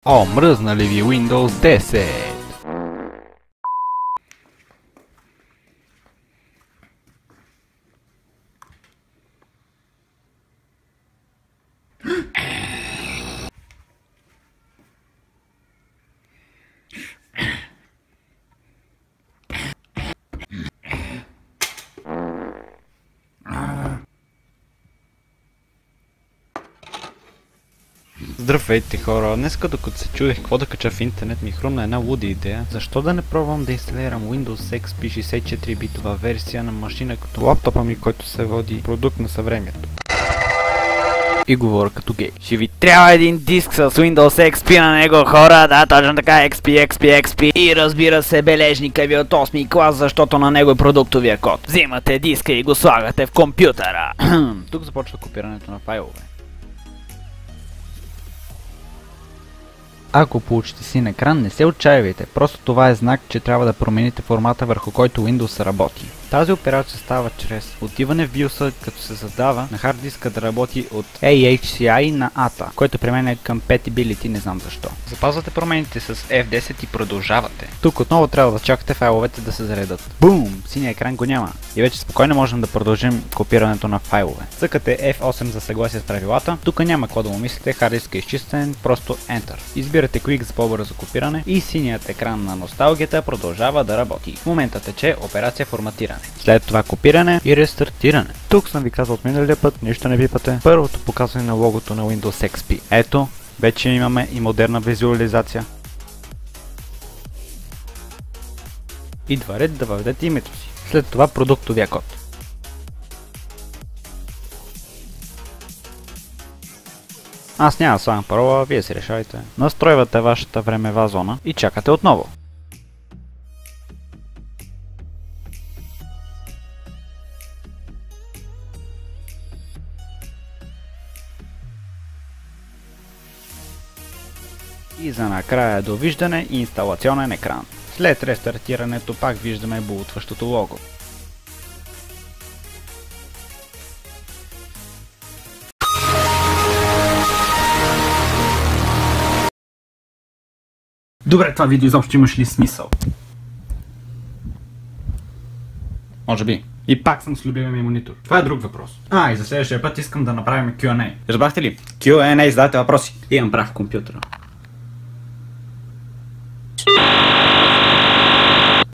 О, мръзна ли ви Windows 10? Здравейте хора, днеска докато се чудех какво да кача в интернет ми хрумна една луда идея. Защо да не пробвам да инсталирам Windows XP 64 битова версия на машина като лаптопа ми, който се води продукт на съвремието. И говоря като гей. Ще ви трябва един диск с Windows XP на него, хора, да, точно така, XP. И разбира се, бележника ви от 8 клас, защото на него е продуктовия код. Взимате диска и го слагате в компютъра. Тук започва копирането на файлове. Ако получите син екран, не се отчаивайте, просто това е знак, че трябва да промените формата, върху който Windows работи. Тази операция става чрез отиване в BIOS, като се задава на хард диска да работи от AHCI на ATA, който при мен е Compatibility, не знам защо. Запазвате промените с F10 и продължавате. Тук отново трябва да чакате файловете да се заредат. Бум! Синия екран го няма. И вече спокойно можем да продължим копирането на файлове. Цъкате F8 за съгласие с правилата. Тук няма какво да му мислите, хард диска е изчистен, просто Enter. Избирате Quick за по-бързо копиране и синият екран на носталгията продължава да работи. В момента тече операция форматиране. След това копиране и рестартиране. Тук съм ви казал от миналия път, нищо не пипате. Първото показване на логото на Windows XP. Ето, вече имаме и модерна визуализация. Идва ред да въведете името си. След това продуктовия код. Аз няма да слагам парола, вие си решавайте. Настройвате вашата времева зона и чакате отново. И за накрая довиждане и инсталационен екран. След рестартирането пак виждаме бултващото лого. Добре, това видео изобщо имаш ли смисъл? Може би. И пак съм с любимия ми монитор. Това е друг въпрос. И за следващия път искам да направим Q&A. Разбрахте ли? Q&A, задавате въпроси. Имам прав в компютъра.